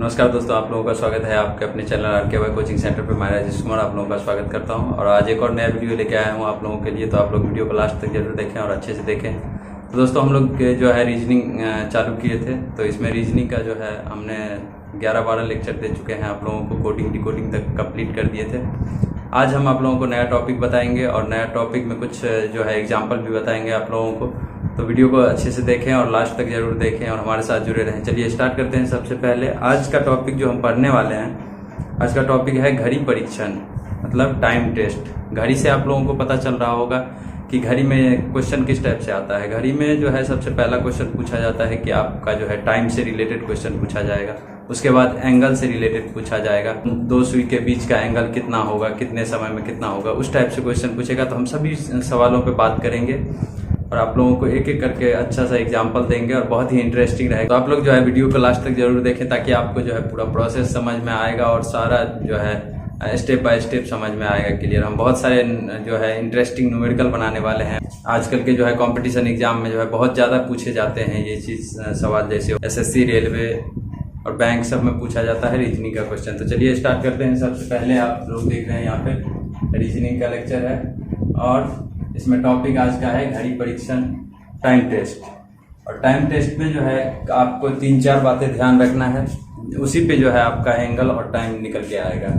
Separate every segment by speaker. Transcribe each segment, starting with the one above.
Speaker 1: नमस्कार दोस्तों, आप लोगों का स्वागत है आपके अपने चैनल RKY कोचिंग सेंटर पर। मैं राजेश कुमार आप लोगों का स्वागत करता हूं और आज एक और नया वीडियो लेके आया हूं आप लोगों के लिए। तो आप लोग वीडियो को लास्ट तक जरूर देखें और अच्छे से देखें। तो दोस्तों, हम लोग जो है रीजनिंग चालू किए थे, तो इसमें रीजनिंग का जो है हमने 11-12 लेक्चर दे चुके हैं आप लोगों को। कोडिंग डिकोडिंग तक कंप्लीट कर दिए थे। आज हम आप लोगों को नया टॉपिक बताएंगे और नया टॉपिक में कुछ जो है एग्जाम्पल भी बताएंगे आप लोगों को। तो वीडियो को अच्छे से देखें और लास्ट तक जरूर देखें और हमारे साथ जुड़े रहें। चलिए स्टार्ट करते हैं। सबसे पहले आज का टॉपिक जो हम पढ़ने वाले हैं, आज का टॉपिक है घड़ी परीक्षण, मतलब टाइम टेस्ट। घड़ी से आप लोगों को पता चल रहा होगा कि घड़ी में क्वेश्चन किस टाइप से आता है। घड़ी में जो है सबसे पहला क्वेश्चन पूछा जाता है कि आपका जो है टाइम से रिलेटेड क्वेश्चन पूछा जाएगा। उसके बाद एंगल से रिलेटेड पूछा जाएगा, दो सुई के बीच का एंगल कितना होगा, कितने समय में कितना होगा, उस टाइप से क्वेश्चन पूछेगा। तो हम सभी सवालों पे बात करेंगे और आप लोगों को एक एक करके अच्छा सा एग्जाम्पल देंगे और बहुत ही इंटरेस्टिंग रहेगा। तो आप लोग जो है वीडियो को लास्ट तक जरूर देखें ताकि आपको जो है पूरा प्रोसेस समझ में आएगा और सारा जो है स्टेप बाय स्टेप समझ में आएगा क्लियर। हम बहुत सारे जो है इंटरेस्टिंग न्यूमेरिकल बनाने वाले हैं। आजकल के जो है कंपटीशन एग्जाम में जो है बहुत ज़्यादा पूछे जाते हैं ये चीज़ सवाल, जैसे SSC, रेलवे और बैंक सब में पूछा जाता है रीजनिंग का क्वेश्चन। तो चलिए स्टार्ट करते हैं। सबसे पहले आप लोग देख रहे हैं यहाँ पे रीजनिंग का लेक्चर है और इसमें टॉपिक आज का है घड़ी परीक्षण, टाइम टेस्ट। और टाइम टेस्ट में जो है आपको 3-4 बातें ध्यान रखना है, उसी पे जो है आपका एंगल और टाइम निकल के आएगा।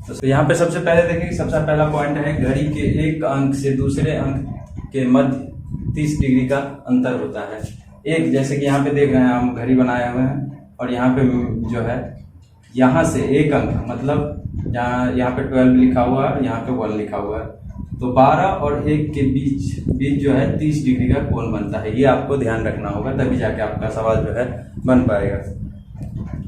Speaker 1: तो यहाँ पे सबसे पहले देखिए, सबसे पहला पॉइंट है घड़ी के एक अंक से दूसरे अंक के मध्य 30 डिग्री का अंतर होता है। एक, जैसे कि यहाँ पे देख रहे हैं हम घड़ी बनाए हुए हैं और यहाँ पे जो है यहाँ से एक अंक, मतलब यहाँ पे 12 लिखा हुआ है, यहाँ पे 1 लिखा हुआ है, तो 12 और 1 के बीच जो है 30 डिग्री का कोण बनता है। ये आपको ध्यान रखना होगा, तभी जाके आपका सवाल जो है बन पाएगा।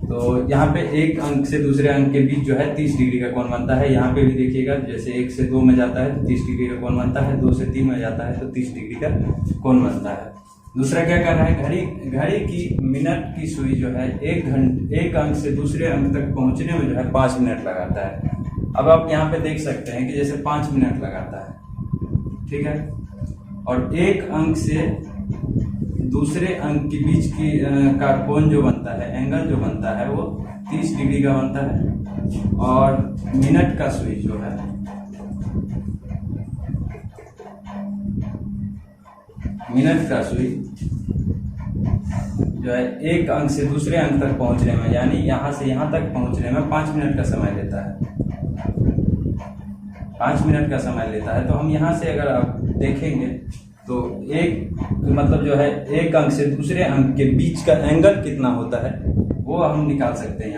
Speaker 1: तो यहाँ पे एक अंक से दूसरे अंक के बीच जो है 30 डिग्री का कोण बनता है। यहाँ पे भी देखिएगा, जैसे 1 से 2 में जाता है तो 30 डिग्री का कोण बनता है, 2 से 3 में जाता है तो 30 डिग्री का कोण बनता है। दूसरा क्या कर रहा है, घड़ी की मिनट की सुई जो है एक अंक से दूसरे अंक तक पहुंचने में जो है 5 मिनट लगाता है। अब आप यहाँ पे देख सकते हैं कि जैसे 5 मिनट लगाता है, ठीक है, और एक अंक से दूसरे अंक के बीच की का कोण जो बनता है, एंगल जो बनता है वो 30 डिग्री का बनता है। और मिनट का सुई जो है एक अंक से दूसरे अंक तक पहुंचने में, यानी यहां से यहां तक पहुंचने में 5 मिनट का समय लेता है। 5 मिनट का समय लेता है। तो हम यहाँ से अगर आप देखेंगे तो मतलब जो है एक अंक से दूसरे अंक के बीच का एंगल कितना होता है वो हम निकाल सकते हैं।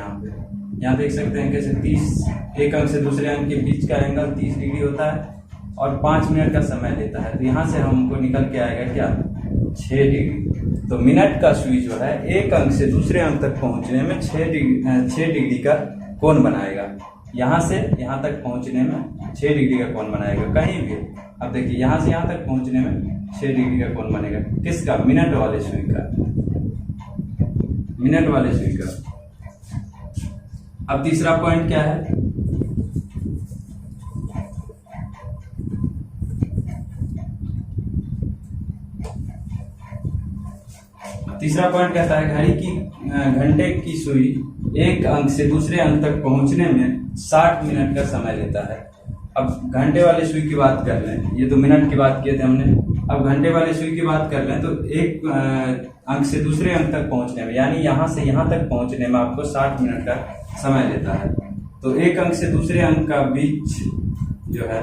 Speaker 1: यहाँ देख सकते हैं कैसे 30, एक अंक से दूसरे अंक के बीच का एंगल 30 डिग्री होता है और 5 मिनट का समय लेता है। तो यहाँ से हमको निकल के आएगा क्या, 6 डिग्री। तो मिनट का सुई जो है एक अंक से दूसरे अंक तक पहुंचने में 6 डिग्री का कोण बनाएगा। यहाँ से यहाँ तक पहुंचने में 6 डिग्री का कोण बनाएगा कहीं भी। अब देखिए यहाँ से यहाँ तक पहुंचने में 6 डिग्री का कोण बनेगा। किसका, मिनट वाले सुई का, मिनट वाले सुई का। अब तीसरा पॉइंट क्या है, तीसरा पॉइंट कहता है घंटे की सुई एक अंक से दूसरे अंक तक पहुंचने में 60 मिनट का समय लेता है। अब घंटे वाले सुई की बात कर लें, ये तो मिनट की बात किए थे हमने। अब घंटे वाले सुई की बात कर लें तो एक अंक से दूसरे अंक तक पहुंचने में, यानी यहाँ से यहाँ तक पहुंचने में आपको 60 मिनट का समय लेता है। तो एक अंक से दूसरे अंक का बीच जो है,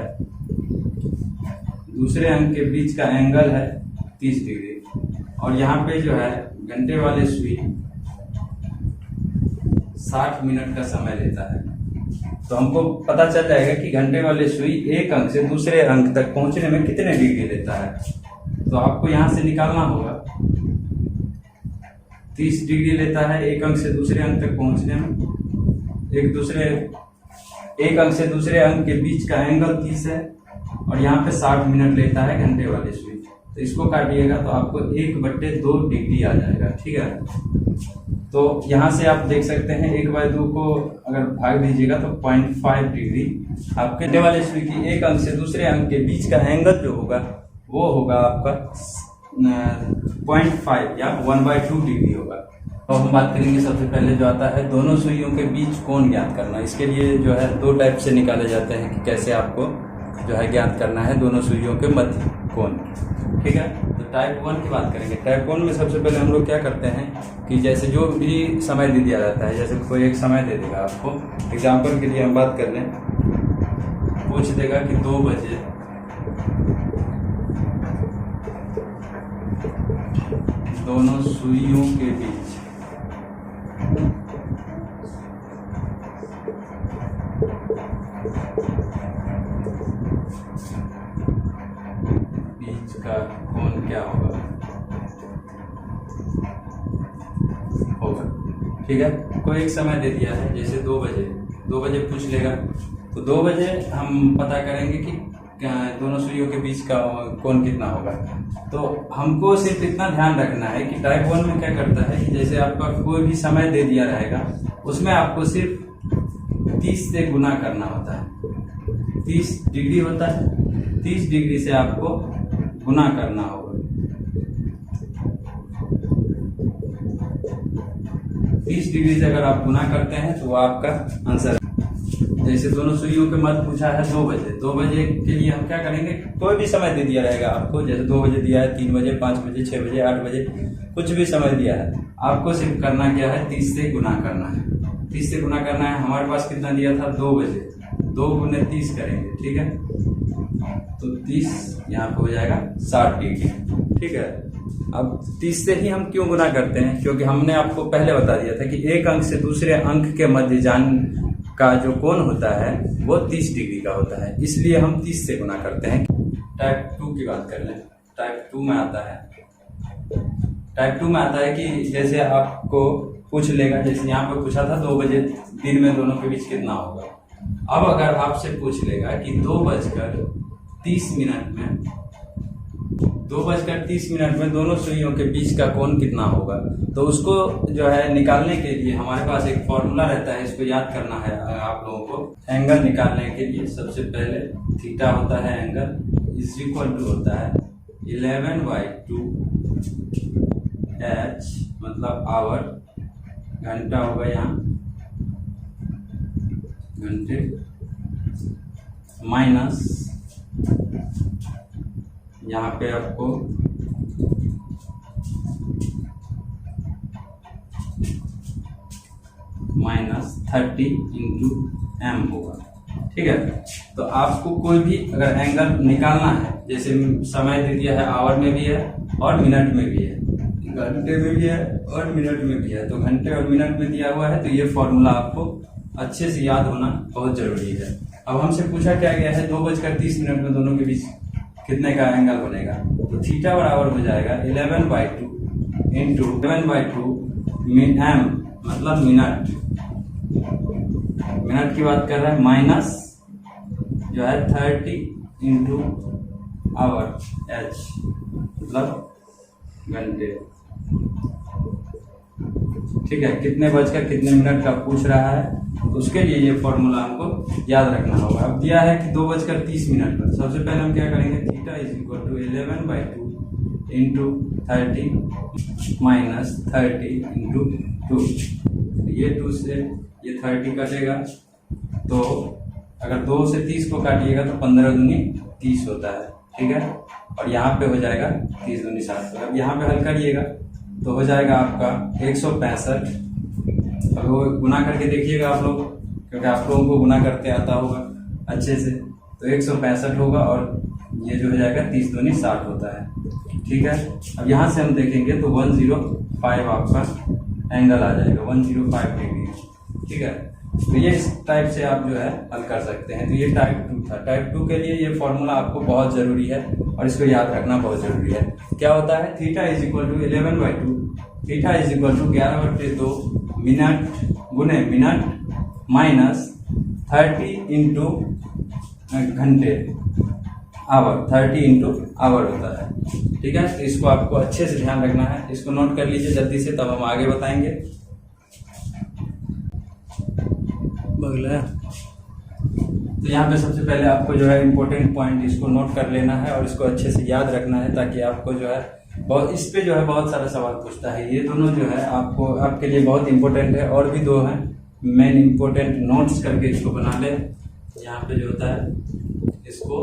Speaker 1: दूसरे अंक के बीच का एंगल है 30 डिग्री और यहाँ पे जो है घंटे वाले सुई 60 मिनट का समय लेता है। तो हमको पता चल जाएगा कि घंटे वाले सुई एक अंक से दूसरे अंक तक पहुंचने में कितने डिग्री लेता है। तो आपको यहाँ से निकालना होगा, 30 डिग्री लेता है एक अंक से दूसरे अंक तक पहुंचने में। एक अंक से दूसरे अंक के बीच का एंगल 30 है और यहाँ पे 60 मिनट लेता है घंटे वाले सुई। तो इसको काटिएगा तो आपको 1/2 डिग्री आ जाएगा, ठीक है। तो यहाँ से आप देख सकते हैं 1/2 को अगर भाग दीजिएगा तो 0.5 डिग्री आपके घंटे वाले सुई की एक अंक से दूसरे अंक के बीच का एंगल जो होगा वो होगा आपका 0.5 या 1/2 डिग्री होगा। तो हम बात करेंगे सबसे पहले जो आता है दोनों सुइयों के बीच कोण ज्ञात करना। इसके लिए जो है दो टाइप से निकाले जाते हैं कि कैसे आपको जो है ज्ञात करना है दोनों सुइयों के मध्य कोण। ठीक है, तो टाइप 1 की बात करेंगे। टाइप 1 में सबसे पहले हम लोग क्या करते हैं कि जैसे जो भी समय दे दिया जाता है, जैसे कोई एक समय दे देगा आपको, एग्जाम्पल के लिए हम बात कर लें, पूछ देगा कि 2 बजे दोनों सुइयों के बीच का कोण क्या होगा। ठीक है, कोई एक समय दे दिया है, जैसे 2 बजे पूछ लेगा, तो 2 बजे हम पता करेंगे कि दोनों सुइयों के बीच का कोण कितना होगा। तो हमको सिर्फ इतना ध्यान रखना है कि टाइप 1 में क्या करता है कि जैसे आपका कोई भी समय दे दिया रहेगा, उसमें आपको सिर्फ 30 से गुना करना होता है। 30 डिग्री होता है, 30 डिग्री से आपको गुना करना होगा। 30 डिग्री से अगर आप गुना करते हैं तो वो आपका आंसर है। जैसे दोनों सुइयों के मध्य पूछा है 2 बजे, 2 बजे के लिए हम क्या करेंगे, कोई भी समय दे दिया रहेगा आपको, जैसे 2 बजे दिया है, 3 बजे, 5 बजे, 6 बजे, 8 बजे, कुछ भी समय दिया है, आपको सिर्फ करना क्या है, 30 से गुना करना है। 30 से गुना करना है। हमारे पास कितना दिया था, 2 बजे, 2 गुने 30 करेंगे। ठीक है, तो 30 यहाँ पे हो जाएगा 60 डिग्री। ठीक है, अब 30 से ही हम क्यों गुना करते हैं, क्योंकि हमने आपको पहले बता दिया था कि एक अंक से दूसरे अंक के मध्य जान का जो कोण होता है वो 30 डिग्री का होता है, इसलिए हम 30 से गुना करते हैं। टाइप 2 की बात कर लें। टाइप 2 में आता है कि जैसे आपको पूछ लेगा, जैसे यहाँ पे पूछा था 2 बजे दिन में दोनों के बीच कितना होगा। अब अगर आपसे पूछ लेगा कि 2:30 में दोनों सुइयों के बीच का कोण कितना होगा, तो उसको जो है निकालने के लिए हमारे पास एक फॉर्मूला रहता है, इसको याद करना है आप लोगों को। एंगल निकालने के लिए सबसे पहले थीटा होता है एंगल, इज इक्वल टू होता है 11/2 h, मतलब आवर, घंटा होगा यहाँ घंटे, माइनस यहाँ पे आपको -30 इंटू m होगा। ठीक है, तो आपको कोई भी अगर एंगल निकालना है, जैसे समय दे दिया है, आवर में भी है और मिनट में भी है, घंटे में भी है और मिनट में भी है, तो घंटे और मिनट में दिया हुआ है, तो ये फॉर्मूला आपको अच्छे से याद होना बहुत जरूरी है। अब हमसे पूछा क्या गया है, 2:30 में दोनों के बीच कितने का एंगल बनेगा, तो थीटा बराबर हो जाएगा 11/2 इंटू 11/2 m, मतलब मिनट की बात कर रहा है, माइनस जो है 30 इंटू आवर h, मतलब घंटे। ठीक है, कितने बजकर कितने मिनट का पूछ रहा है, तो उसके लिए ये फॉर्मूला हमको याद रखना होगा। अब दिया है कि 2:30 पर, सबसे पहले हम क्या करेंगे, theta is equal to 11/2 into 30 minus 30 into 2, ये 2 से ये 30 कटेगा, तो अगर 2 से 30 को काटिएगा तो 15 दूनी 30 होता है। ठीक है, और यहाँ पे हो जाएगा 30 दूनी 60। अब यहाँ पे हल करिएगा तो हो जाएगा आपका 165। अब वो गुना करके देखिएगा आप लोग, क्योंकि आप लोगों को गुना करते आता होगा अच्छे से, तो 165 होगा, और ये जो हो जाएगा 30 दूनी 60 होता है। ठीक है, अब यहाँ से हम देखेंगे तो 105 आपका एंगल आ जाएगा, 105 डिग्री। ठीक है, तो ये इस टाइप से आप जो है हल कर सकते हैं। तो ये टाइप 2 था। टाइप 2 के लिए ये फॉर्मूला आपको बहुत जरूरी है और इसको याद रखना बहुत जरूरी है। क्या होता है, theta is equal to 11/2, theta is equal to 11/2 minute गुने मिनट माइनस 30 इंटू घंटे, आवर, 30 इंटू आवर होता है। ठीक है, तो इसको आपको अच्छे से ध्यान रखना है, इसको नोट कर लीजिए जल्दी से, तब हम आगे बताएंगे। बगला तो यहाँ पे सबसे पहले आपको जो है इम्पोर्टेंट पॉइंट इसको नोट कर लेना है और इसको अच्छे से याद रखना है, ताकि आपको जो है इस पे जो है बहुत सारा सवाल पूछता है। ये दोनों जो है आपको आपके लिए बहुत इंपॉर्टेंट है। और भी दो हैं मेन इंपॉर्टेंट नोट्स करके इसको बना ले। यहाँ पे जो होता है इसको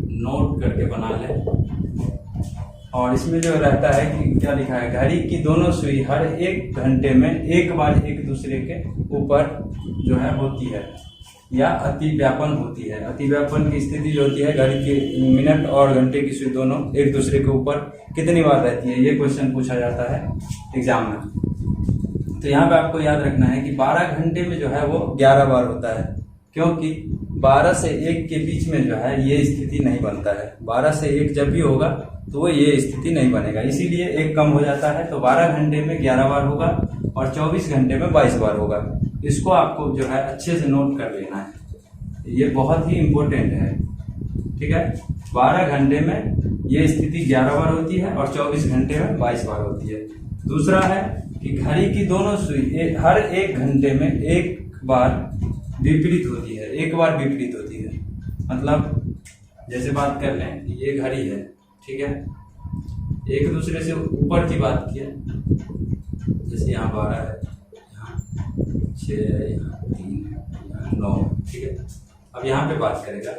Speaker 1: नोट करके बना ले। और इसमें जो रहता है कि क्या लिखा है, घड़ी की दोनों सुई हर 1 घंटे में एक बार एक दूसरे के ऊपर जो है होती है या अतिव्यापन होती है। अतिव्यापन की स्थिति जो होती है, घड़ी की मिनट और घंटे की सुई दोनों एक दूसरे के ऊपर कितनी बार रहती है, ये क्वेश्चन पूछा जाता है एग्जाम में। तो यहाँ पे आपको याद रखना है कि 12 घंटे में जो है वो 11 बार होता है, क्योंकि 12 से 1 के बीच में जो है ये स्थिति नहीं बनता है। 12 से 1 जब भी होगा तो वो ये स्थिति नहीं बनेगा, इसीलिए 1 कम हो जाता है। तो 12 घंटे में 11 बार होगा और 24 घंटे में 22 बार होगा। इसको आपको जो है अच्छे से नोट कर लेना है, ये बहुत ही इम्पोर्टेंट है। ठीक है, 12 घंटे में ये स्थिति 11 बार होती है और 24 घंटे में 22 बार होती है। दूसरा है कि घड़ी की दोनों सुई हर 1 घंटे में एक बार विपरीत होती है, एक बार विपरीत होती है। मतलब जैसे बात कर लें, ये घड़ी है, ठीक है, एक दूसरे से ऊपर की बात की है, जैसे यहाँ 12 है, यहाँ 6 है, यहाँ 3 है, यहाँ 9, ठीक है। अब यहाँ पे बात करेगा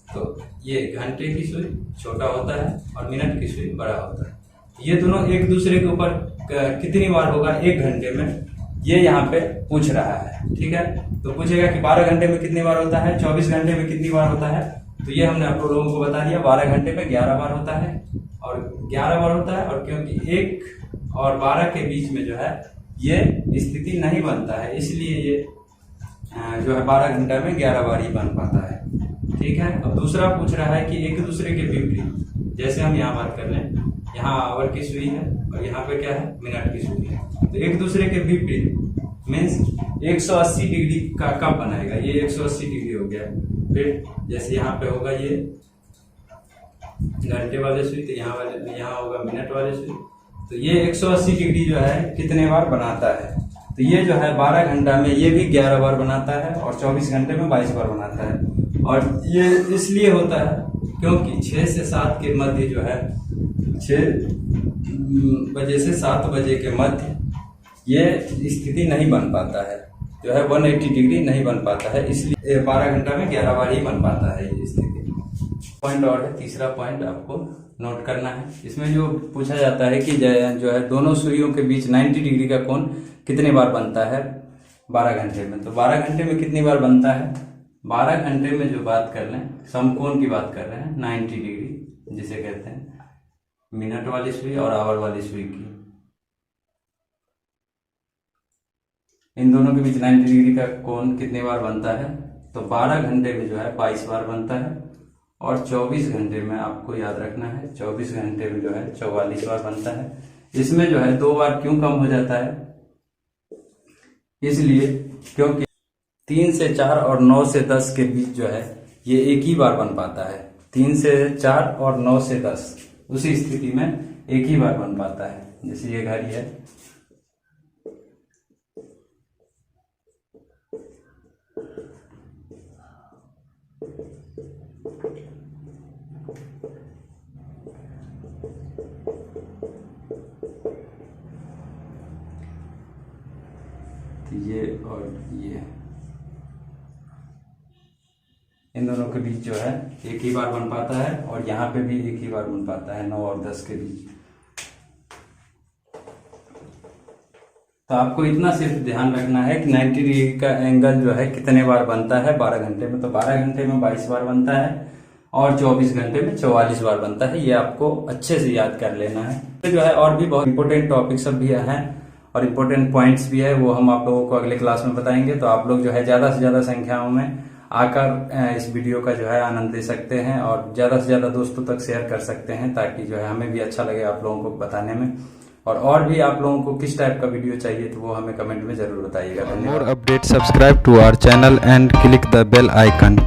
Speaker 1: तो ये घंटे की सुई छोटा होता है और मिनट की सुई बड़ा होता है। ये दोनों एक दूसरे के ऊपर कितनी बार होगा 1 घंटे में, ये यहाँ पे पूछ रहा है। ठीक है, तो पूछेगा कि 12 घंटे में कितनी बार होता है, 24 घंटे में कितनी बार होता है। तो ये हमने आप लोगों को बता दिया, 12 घंटे में 11 बार होता है और 11 बार होता है। और क्योंकि 1 और 12 के बीच में जो है ये स्थिति नहीं बनता है, इसलिए ये जो है 12 घंटे में 11 बार ही बन पाता है। ठीक है, अब दूसरा पूछ रहा है कि एक दूसरे के विपरीत, जैसे हम यहाँ बात कर लें, यहाँ आवर की सुई है और यहाँ पे क्या है, मिनट की सुई है। तो एक दूसरे के विपरीत मीन्स 180 डिग्री का कब बनाएगा, ये 180 डिग्री हो गया। फिर जैसे यहाँ पे होगा ये घंटे वाले सुई, तो यहाँ होगा मिनट वाले सुई। तो ये 180 डिग्री जो है कितने बार बनाता है, तो ये जो है 12 घंटा में ये भी 11 बार बनाता है और 24 घंटे में 22 बार बनाता है। और ये इसलिए होता है क्योंकि 6 से 7 के मध्य जो है, 6 बजे से 7 बजे के मध्य ये स्थिति नहीं बन पाता है, जो है 180 डिग्री नहीं बन पाता है, इसलिए 12 घंटा में 11 बार ही बन पाता है ये स्थिति। पॉइंट और है, तीसरा पॉइंट आपको नोट करना है। इसमें जो पूछा जाता है कि जो है दोनों सुइयों के बीच 90 डिग्री का कोण कितने बार बनता है 12 घंटे में। तो 12 घंटे में कितनी बार बनता है, 12 घंटे में जो बात कर लें, समकोण की बात कर रहे हैं, 90 डिग्री जिसे कहते हैं, मिनट वाली सुई और आवर वाली सुई की, इन दोनों के बीच 90 डिग्री का कोण कितनी बार बनता है। तो 12 घंटे में जो है 22 बार बनता है और 24 घंटे में आपको याद रखना है, 24 घंटे में जो है 44 बार बनता है। इसमें जो है 2 बार क्यों कम हो जाता है, इसलिए क्योंकि 3 से 4 और 9 से 10 के बीच जो है ये एक ही बार बन पाता है। 3 से 4 और 9 से 10 उसी स्थिति में एक ही बार बन पाता है। जैसे ये घड़ी है, ये और ये, इन दोनों के बीच जो है एक ही बार बन पाता है और यहाँ पे भी एक ही बार बन पाता है 9 और 10 के बीच। तो आपको इतना सिर्फ ध्यान रखना है कि 90 डिग्री का एंगल जो है कितने बार बनता है 12 घंटे में। तो 12 घंटे में 22 बार बनता है और 24 घंटे में 44 बार बनता है। ये आपको अच्छे से याद कर लेना है। तो जो है और भी बहुत इंपॉर्टेंट टॉपिक सब भी हैं और इम्पोर्टेंट पॉइंट्स भी है, वो हम आप लोगों को अगले क्लास में बताएंगे। तो आप लोग जो है ज़्यादा से ज़्यादा संख्याओं में आकर इस वीडियो का जो है आनंद ले सकते हैं और ज़्यादा से ज़्यादा दोस्तों तक शेयर कर सकते हैं, ताकि जो है हमें भी अच्छा लगे आप लोगों को बताने में। और भी आप लोगों को किस टाइप का वीडियो चाहिए तो वो हमें कमेंट में ज़रूर बताइएगा।
Speaker 2: More update, subscribe to our channel and click the bell icon.